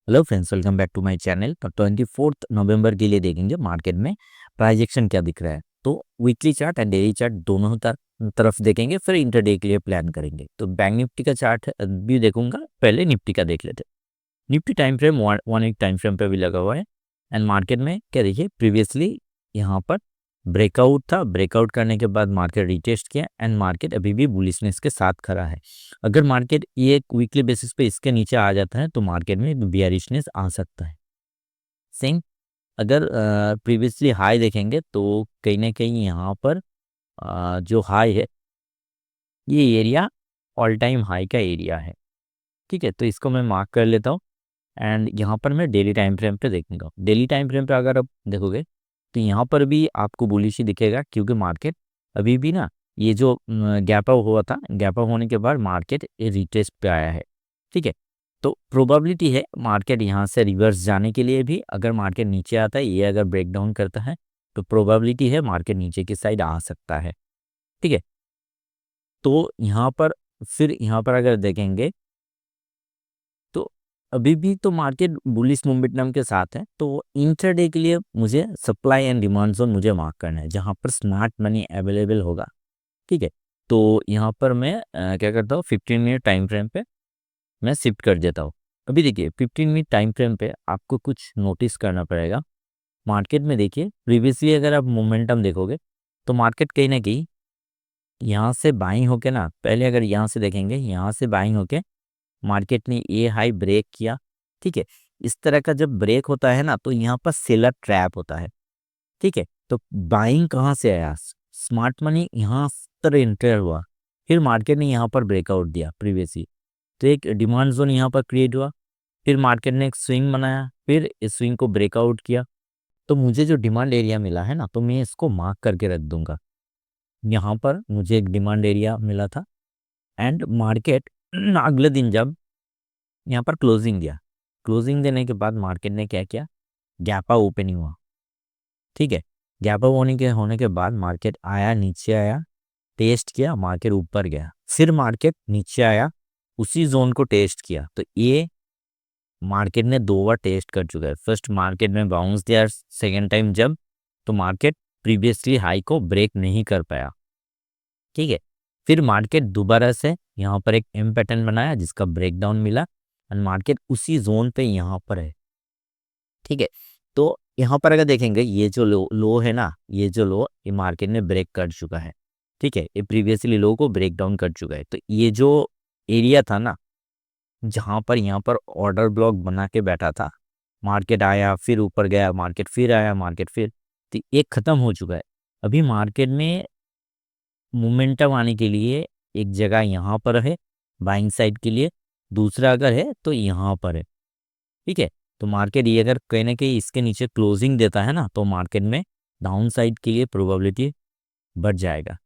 Hello friends, welcome back to my channel. तो 24 नवंबर के लिए देखेंगे मार्केट में प्राइस एक्शन क्या दिख रहा है। तो weekly chart and daily chart दोनों तरफ देखेंगे, फिर इंटरडे के लिए प्लान करेंगे। तो बैंक निफ्टी का चार्ट भी देखूंगा, पहले निफ्टी का देख लेते हैं। Nifty time frame 1 week time frame पे भी लगा हुआ है। एंड मार्केट में क्या देखिए, प्रीवियसली यहाँ पर ब्रेकआउट था, ब्रेकआउट करने के बाद मार्केट रिटेस्ट किया एंड मार्केट अभी भी बुलिशनेस के साथ खड़ा है। अगर मार्केट ये वीकली बेसिस पे इसके नीचे आ जाता है तो मार्केट में बियरिशनेस आ सकता है। सेम अगर प्रीवियसली हाई देखेंगे तो कहीं ना कहीं यहाँ पर जो हाई है, ये एरिया ऑल टाइम हाई का एरिया है। ठीक है, तो इसको मैं मार्क कर लेता हूँ। एंड यहाँ पर मैं डेली टाइम फ्रेम पे देखूंगा। डेली टाइम फ्रेम पे अगर आप देखोगे तो यहाँ पर भी आपको बुलिश ही दिखेगा, क्योंकि मार्केट अभी भी ना, ये जो गैप अप हुआ था, गैप अप होने के बाद मार्केट ये रिटेस्ट पे आया है। ठीक है, तो प्रोबेबिलिटी है मार्केट यहाँ से रिवर्स जाने के लिए भी। अगर मार्केट नीचे आता है, ये अगर ब्रेक डाउन करता है, तो प्रोबेबिलिटी है मार्केट नीचे की साइड आ सकता है। ठीक है, तो यहाँ पर फिर यहाँ पर अगर देखेंगे तो अभी भी तो मार्केट बुलिश मोमेंटम के साथ है। तो इंट्राडे के लिए मुझे सप्लाई एंड डिमांड जोन मुझे मार्क करना है, जहां पर स्मार्ट मनी अवेलेबल होगा। ठीक है, तो यहाँ पर मैं क्या करता हूँ, 15 मिनट टाइम फ्रेम पे मैं शिफ्ट कर देता हूँ। अभी देखिए 15 मिनट टाइम फ्रेम पे आपको कुछ नोटिस करना पड़ेगा। मार्केट में देखिए प्रीवियसली अगर आप मोमेंटम देखोगे तो मार्केट कहीं ना कहीं यहाँ से बाइंग होके ना, पहले अगर यहाँ से देखेंगे, यहाँ से बाइंग होके मार्केट ने ये हाई ब्रेक किया। ठीक है, इस तरह का जब ब्रेक होता है ना, तो यहाँ पर सेलर ट्रैप होता है। ठीक है, तो बाइंग कहाँ से आया, स्मार्ट मनी यहाँ पर एंटर हुआ, फिर मार्केट ने यहाँ पर ब्रेकआउट दिया प्रीवियसली, तो एक डिमांड जोन यहाँ पर क्रिएट हुआ। फिर मार्केट ने एक स्विंग बनाया, फिर इस स्विंग को ब्रेकआउट किया। तो मुझे जो डिमांड एरिया मिला है ना, तो मैं इसको मार्क करके रख दूंगा। यहाँ पर मुझे एक डिमांड एरिया मिला था। एंड मार्केट अगले दिन जब यहाँ पर क्लोजिंग दिया, क्लोजिंग देने के बाद मार्केट ने क्या किया, गैप अप ओपनिंग हुआ। ठीक है, गैप अप होने के बाद मार्केट आया, नीचे आया, टेस्ट किया, मार्केट ऊपर गया, फिर मार्केट नीचे आया, उसी जोन को टेस्ट किया। तो ये मार्केट ने 2 बार टेस्ट कर चुका है। फर्स्ट मार्केट में बाउंस दिया, सेकेंड टाइम जब, तो मार्केट प्रीवियसली हाई को ब्रेक नहीं कर पाया। ठीक है, फिर मार्केट दोबारा से यहाँ पर एक एम पैटर्न बनाया, जिसका ब्रेकडाउन मिला एंड मार्केट उसी जोन पे यहाँ पर है। ठीक है, तो यहाँ पर अगर देखेंगे, ये जो लो है ना, ये जो लो, ये मार्केट ने ब्रेक कर चुका है। ठीक है, ये प्रीवियसली लो को ब्रेक डाउन कर चुका है। तो ये जो एरिया था ना, जहाँ पर यहाँ पर ऑर्डर ब्लॉक बना के बैठा था, मार्केट आया, फिर ऊपर गया, मार्केट फिर आया, मार्केट फिर, तो ये खत्म हो चुका है। अभी मार्केट में मोमेंटम आने के लिए एक जगह यहाँ पर है बाइंग साइड के लिए, दूसरा अगर है तो यहाँ पर है। ठीक है, तो मार्केट ये अगर कहीं ना कहीं इसके नीचे क्लोजिंग देता है ना, तो मार्केट में डाउन साइड के लिए प्रोबेबिलिटी बढ़ जाएगा।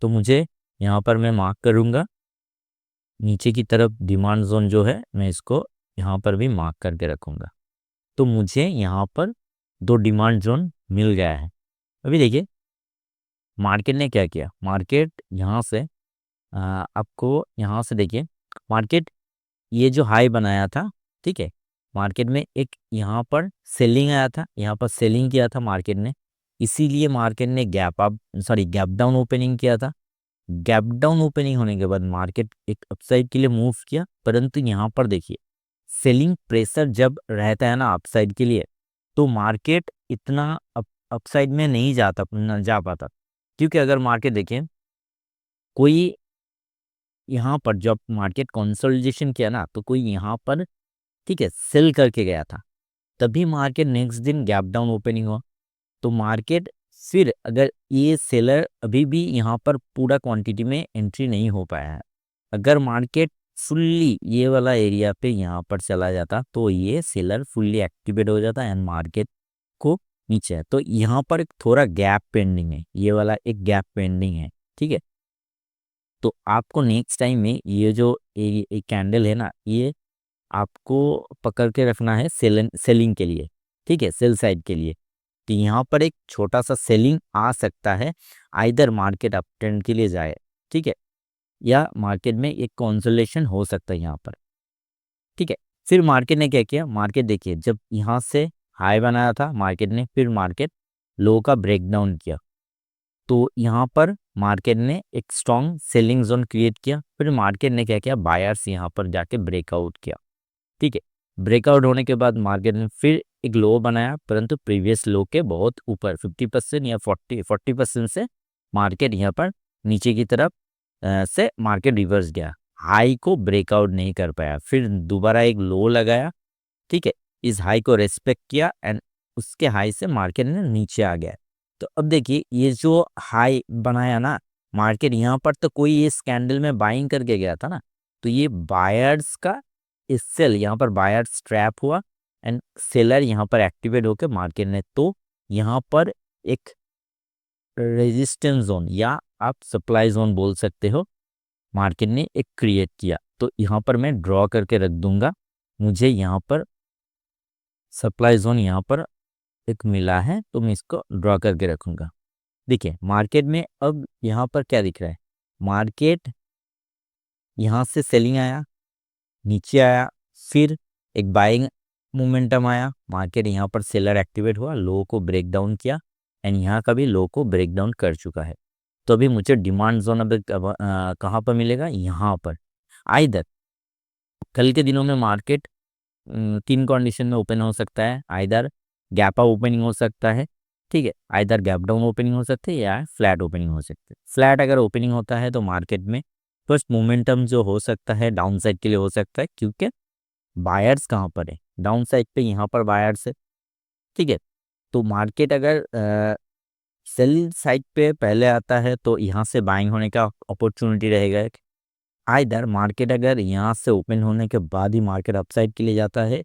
तो मुझे यहाँ पर मैं मार्क करूँगा, नीचे की तरफ डिमांड जोन जो है, मैं इसको यहाँ पर भी मार्क करके रखूँगा। तो मुझे यहाँ पर 2 डिमांड जोन मिल गया है। अभी देखिए मार्केट ने क्या किया, मार्केट यहाँ से आपको यहाँ से देखिए, मार्केट ये जो हाई बनाया था, ठीक है, मार्केट में एक यहाँ पर सेलिंग आया था, यहाँ पर सेलिंग किया था मार्केट ने, इसीलिए मार्केट ने गैप डाउन ओपनिंग किया था। गैप डाउन ओपनिंग होने के बाद मार्केट एक अपसाइड के लिए मूव किया, परंतु यहाँ पर देखिए सेलिंग प्रेशर जब रहता है ना अपसाइड के लिए, तो मार्केट इतना अपसाइड में नहीं जा पाता। क्योंकि अगर मार्केट देखें, कोई यहाँ पर जब मार्केट कंसोलिडेशन किया ना, तो कोई यहाँ पर, ठीक है, सेल करके गया था, तभी मार्केट नेक्स्ट दिन गैप डाउन ओपनिंग हुआ। तो मार्केट फिर, अगर ये सेलर अभी भी यहाँ पर पूरा क्वांटिटी में एंट्री नहीं हो पाया है, अगर मार्केट फुल्ली ये वाला एरिया पे यहाँ पर चला जाता, तो ये सेलर फुल्ली एक्टिवेट हो जाता एंड मार्केट को नीचे है। तो यहाँ पर एक थोड़ा गैप पेंडिंग है, ये वाला एक गैप पेंडिंग है। ठीक है, तो आपको नेक्स्ट टाइम में ये जो एक कैंडल है ना, ये आपको पकड़ के रखना है सेलिंग के लिए। ठीक है, सेल साइड के लिए। तो यहाँ पर एक छोटा सा सेलिंग आ सकता है, आइदर मार्केट अप ट्रेंड के लिए जाए, ठीक है, या मार्केट में एक कंसोलिडेशन हो सकता है यहाँ पर। ठीक है, फिर मार्केट ने क्या किया, मार्केट देखिए जब यहाँ से हाई बनाया था मार्केट ने, फिर मार्केट लो का ब्रेकडाउन किया, तो यहाँ पर मार्केट ने एक स्ट्रॉन्ग सेलिंग जोन क्रिएट किया। फिर मार्केट ने क्या किया, बायर्स यहाँ पर जाके ब्रेकआउट किया। ठीक है, ब्रेकआउट होने के बाद मार्केट ने फिर एक लो बनाया, परंतु प्रीवियस लो के बहुत ऊपर 50% या 40% से मार्केट यहाँ पर नीचे की तरफ से मार्केट रिवर्स गया, हाई को ब्रेकआउट नहीं कर पाया। फिर दोबारा एक लो लगाया, ठीक है, इस हाई को रेस्पेक्ट किया एंड उसके हाई से मार्केट ने नीचे आ गया। तो अब देखिए ये जो हाई बनाया ना मार्केट, यहाँ पर तो कोई इस कैंडल में बाइंग करके गया था ना, तो ये बायर्स का इस सेल, यहाँ पर बायर्स ट्रैप हुआ एंड सेलर यहाँ पर एक्टिवेट होकर मार्केट ने, तो यहाँ पर एक रेजिस्टेंस जोन या आप सप्लाई जोन बोल सकते हो, मार्केट ने एक क्रिएट किया। तो यहाँ पर मैं ड्रॉ करके रख दूंगा, मुझे यहाँ पर सप्लाई जोन यहाँ पर एक मिला है, तो मैं इसको ड्रॉ करके रखूंगा। देखिए मार्केट में अब यहाँ पर क्या दिख रहा है, मार्केट यहाँ से सेलिंग आया, नीचे आया, फिर एक बाइंग मोमेंटम आया, मार्केट यहाँ पर सेलर एक्टिवेट हुआ, लो को ब्रेक डाउन किया एंड यहाँ का भी लो को ब्रेक डाउन कर चुका है। तो अभी मुझे डिमांड जोन अब कहाँ पर मिलेगा, यहाँ पर। आइदर कल के दिनों में मार्केट 3 कंडीशन में ओपन हो सकता है, आइदर गैप अप ओपनिंग हो सकता है, ठीक है, आइदर गैप डाउन ओपनिंग हो सकती है या फ्लैट ओपनिंग हो सकती है। फ्लैट अगर ओपनिंग होता है तो मार्केट में फर्स्ट मोमेंटम जो हो सकता है डाउन साइड के लिए हो सकता है, क्योंकि बायर्स कहाँ पर है, डाउन साइड पे यहाँ पर बायर्स है, ठीक है। तो मार्केट अगर सेल साइड पे पहले आता है तो यहाँ से बाइंग होने का अपॉर्चुनिटी रहेगा। आइदर मार्केट अगर यहाँ से ओपन होने के बाद ही मार्केट अपसाइड के लिए जाता है,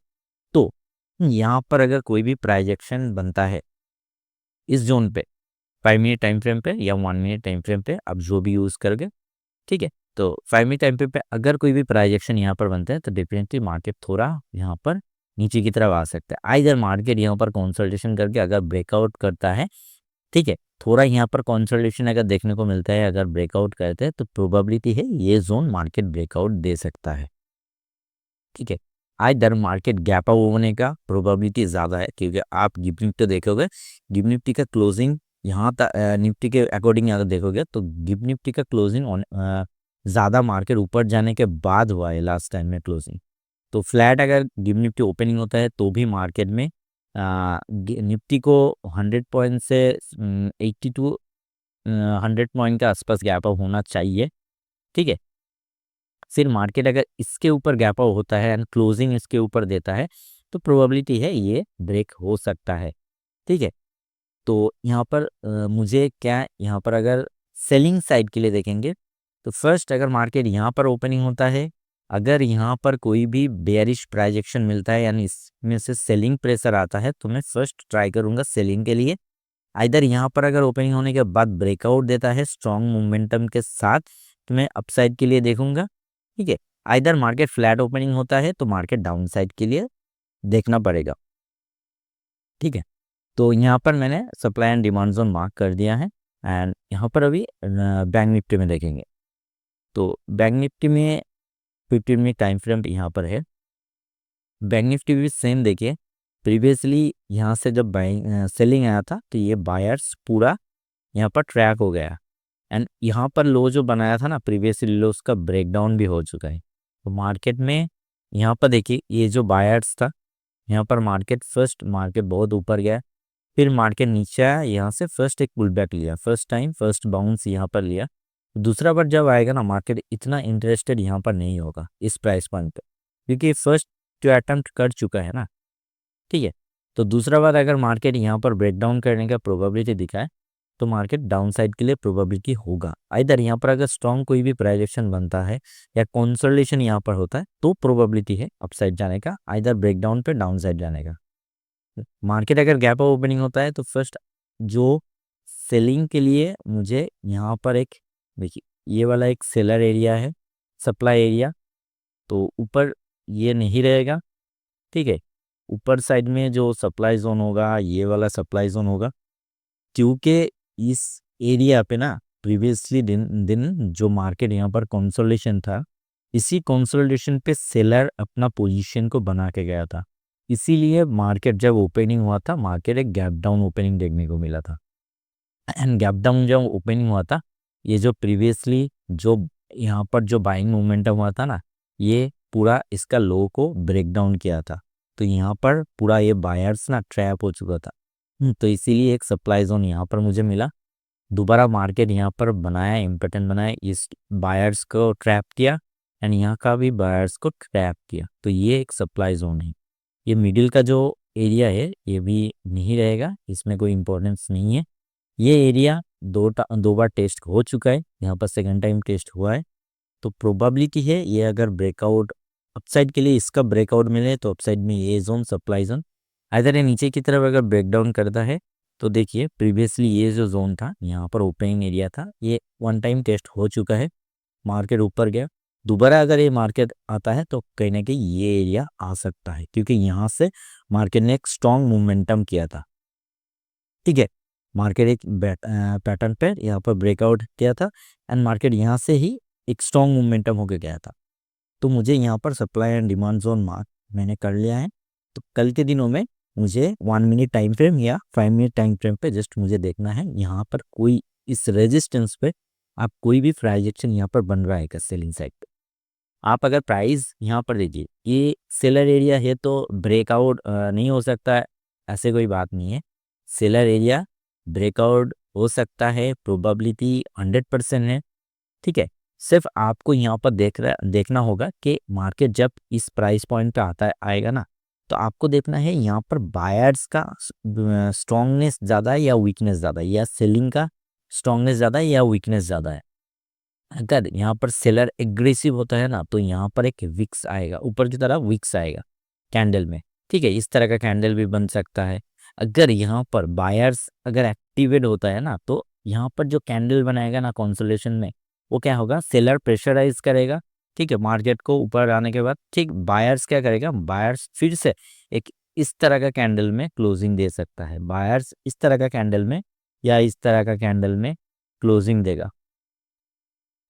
तो यहाँ पर अगर कोई भी प्राइस एक्शन बनता है इस जोन पे 5 मिनट टाइम फ्रेम पे या 1 मिनट टाइम फ्रेम पे, आप जो भी यूज़ करोगे, ठीक है, तो 5 मिनट टाइम फ्रेम पे अगर कोई भी प्राइस एक्शन यहाँ पर बनता है तो डेफिनेटली मार्केट थोड़ा यहाँ पर नीचे की तरफ आ सकता है। आइदर मार्केट यहाँ पर कंसल्टेशन करके अगर ब्रेकआउट करता है, ठीक है, थोड़ा यहाँ पर कंसल्टेशन अगर देखने को मिलता है, अगर ब्रेकआउट करते हैं तो प्रोबेबिलिटी है ये जोन मार्केट ब्रेकआउट दे सकता है, ठीक है। आइदर मार्केट गैप अप होने का प्रोबेबिलिटी ज़्यादा है, क्योंकि आप गिफ्ट निफ्टी देखोगे, गिफ्ट निफ्टी का क्लोजिंग यहाँ तक निफ्टी के अकॉर्डिंग अगर देखोगे तो गिफ्ट निफ्टी का क्लोजिंग ज़्यादा मार्केट ऊपर जाने के बाद हुआ है लास्ट टाइम में क्लोजिंग। तो फ्लैट अगर गिफ्ट निफ्टी ओपनिंग होता है तो भी मार्केट में निफ्टी को 100 पॉइंट से 80 टू 100 पॉइंट के आसपास गैप अप होना चाहिए, ठीक है। फिर मार्केट अगर इसके ऊपर गैप अप होता है एंड क्लोजिंग इसके ऊपर देता है तो प्रोबेबिलिटी है ये ब्रेक हो सकता है, ठीक है। तो यहाँ पर मुझे क्या, यहाँ पर अगर सेलिंग साइड के लिए देखेंगे तो फर्स्ट अगर मार्केट यहाँ पर ओपनिंग होता है, अगर यहाँ पर कोई भी बेयरिश प्राइस एक्शन मिलता है यानी इसमें से सेलिंग प्रेशर आता है, तो मैं फर्स्ट ट्राई करूँगा सेलिंग के लिए। आइदर यहाँ पर अगर ओपनिंग होने के बाद ब्रेकआउट देता है स्ट्रॉन्ग मोमेंटम के साथ, तो मैं अपसाइड के लिए देखूंगा, ठीक है। आइदर मार्केट फ्लैट ओपनिंग होता है तो मार्केट डाउन साइड के लिए देखना पड़ेगा, ठीक है। तो यहाँ पर मैंने supply and demand zone mark कर दिया है एंड यहाँ पर अभी बैंक निफ्टी में देखेंगे। तो बैंक निफ्टी में 15 मिनट टाइम फ्रेम यहाँ पर है। बैंक निफ्टी भी सेम देखिए, प्रीवियसली यहाँ से जब बाइंग सेलिंग आया था तो ये बायर्स पूरा यहाँ पर ट्रैक हो गया एंड यहाँ पर लो जो बनाया था ना प्रीवियसली लो, उसका ब्रेकडाउन भी हो चुका है। तो मार्केट में यहाँ पर देखिए ये जो बायर्स था, यहाँ पर मार्केट फर्स्ट मार्केट बहुत ऊपर गया, फिर मार्केट नीचे आया, यहाँ से फर्स्ट एक पुल बैक लिया, फर्स्ट टाइम फर्स्ट बाउंस यहाँ पर लिया। दूसरा बार जब आएगा ना मार्केट इतना इंटरेस्टेड यहाँ पर नहीं होगा इस प्राइस पॉइंट पे, क्योंकि फर्स्ट जो अटेम्प्ट कर चुका है ना, ठीक है। तो दूसरा बार अगर मार्केट यहाँ पर ब्रेकडाउन करने का प्रोबेबिलिटी दिखाए तो मार्केट डाउन साइड के लिए प्रोबेबिलिटी होगा। इधर यहाँ पर अगर स्ट्रॉन्ग कोई भी प्राइजेक्शन बनता है या कंसोलिडेशन यहाँ पर होता है तो प्रोबेबिलिटी है अपसाइड जाने का, इधर ब्रेकडाउन पे डाउन साइड जाने का। मार्केट अगर गैप अप ओपनिंग होता है तो फर्स्ट जो सेलिंग के लिए मुझे यहाँ पर एक देखिए ये वाला एक सेलर एरिया है, सप्लाई एरिया, तो ऊपर ये नहीं रहेगा, ठीक है। ऊपर साइड में जो सप्लाई जोन होगा ये वाला सप्लाई जोन होगा, क्योंकि इस एरिया पे ना प्रीवियसली दिन दिन जो मार्केट यहाँ पर कंसोलिडेशन था इसी कंसोलिडेशन पे सेलर अपना पोजीशन को बना के गया था, इसीलिए मार्केट जब ओपनिंग हुआ था, मार्केट एक गैप डाउन ओपनिंग देखने को मिला था। एंड गैप डाउन जब ओपनिंग हुआ था, ये जो प्रीवियसली जो यहाँ पर जो बाइंग मोमेंटम हुआ था ना, ये पूरा इसका लो को ब्रेक डाउन किया था। तो यहाँ पर पूरा ये बायर्स ना ट्रैप हो चुका था। तो इसीलिए एक सप्लाई जोन यहाँ पर मुझे मिला। दोबारा मार्केट यहाँ पर बनाया, इम्पोर्टेंट बनाया, इस बायर्स को ट्रैप किया एंड यहाँ का भी बायर्स को ट्रैप किया। तो ये एक सप्लाई जोन है। ये मिडिल का जो एरिया है ये भी नहीं रहेगा, इसमें कोई इम्पोर्टेंस नहीं है। ये एरिया दो बार टेस्ट हो चुका है, यहाँ पर सेकंड टाइम टेस्ट हुआ है। तो प्रोबेबिलिटी है ये अगर ब्रेकआउट अपसाइड के लिए इसका ब्रेकआउट मिले तो अपसाइड में ये जोन सप्लाई जोन, इधर ये नीचे की तरफ अगर ब्रेकडाउन करता है तो देखिए प्रीवियसली ये जो जोन था यहाँ पर ओपनिंग एरिया था, ये वन टाइम टेस्ट हो चुका है, मार्केट ऊपर गया। दोबारा अगर ये मार्केट आता है तो कहीं ना कहीं ये एरिया आ सकता है, क्योंकि यहाँ से मार्केट ने एक स्ट्रॉन्ग मोमेंटम किया था। ठीक है, मार्केट एक पैटर्न पे यहाँ पर ब्रेकआउट किया था एंड मार्केट यहाँ से ही एक स्ट्रॉन्ग मोमेंटम होकर गया था। तो मुझे यहाँ पर supply and demand zone mark मैंने कर लिया है। तो कल के दिनों में मुझे 1 मिनट टाइम फ्रेम या 5 मिनट टाइम फ्रेम पे जस्ट मुझे देखना है यहाँ पर कोई इस रेजिस्टेंस पे आप कोई भी प्राइस एक्शन यहाँ पर बन रहा है क्या सेलिंग साइड पे। आप अगर प्राइस यहाँ पर देखिए, ये सेलर एरिया है तो ब्रेकआउट नहीं हो सकता है, ऐसे कोई बात नहीं है। सेलर एरिया ब्रेकआउट हो सकता है, प्रोबेबिलिटी 100% है। ठीक है, सिर्फ आपको यहाँ पर देखना होगा कि मार्केट जब इस प्राइस पॉइंट पे आएगा ना, तो आपको देखना है यहाँ पर बायर्स का स्ट्रॉन्गनेस ज़्यादा है या वीकनेस ज़्यादा है, या सेलिंग का स्ट्रॉन्गनेस ज़्यादा है या वीकनेस ज़्यादा है। अगर यहाँ पर सेलर एग्रेसिव होता है ना, तो यहाँ पर एक विक्स आएगा, ऊपर की तरफ विक्स आएगा कैंडल में। ठीक है, इस तरह का कैंडल भी बन सकता है। अगर यहाँ पर बायर्स अगर एक्टिवेट होता है ना, तो यहाँ पर जो कैंडल बनाएगा ना कंसोलिडेशन में, वो क्या होगा, सेलर प्रेशराइज करेगा। ठीक है, मार्केट को ऊपर आने के बाद ठीक बायर्स क्या करेगा, बायर्स फिर से एक इस तरह का कैंडल में क्लोजिंग दे सकता है। बायर्स इस तरह का कैंडल में या इस तरह का कैंडल में क्लोजिंग देगा।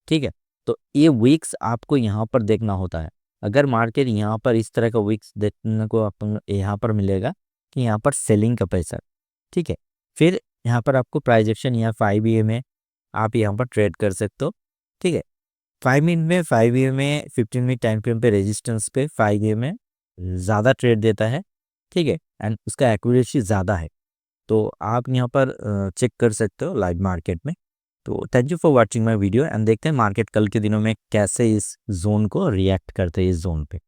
ठीक है, तो ये वीक्स आपको यहाँ पर देखना होता है। अगर मार्केट यहाँ पर इस तरह का वीक्स देखने को अपन यहाँ पर मिलेगा कि यहाँ पर सेलिंग का पैसा। ठीक है, फिर यहाँ पर आपको प्राइस एक्शन या 5 EM है, आप यहाँ पर ट्रेड कर सकते हो। ठीक है, 5 मिनट में 5 EM में 15 मिनट टाइम फ्रेम पे रेजिस्टेंस पे 5 EM में ज़्यादा ट्रेड देता है। ठीक है, एंड उसका एक्यूरेसी ज़्यादा है, तो आप यहाँ पर चेक कर सकते हो लाइव मार्केट में। तो thank you for watching my video and देखते हैं मार्केट कल के दिनों में कैसे इस जोन को रिएक्ट करते हैं, इस जोन पे।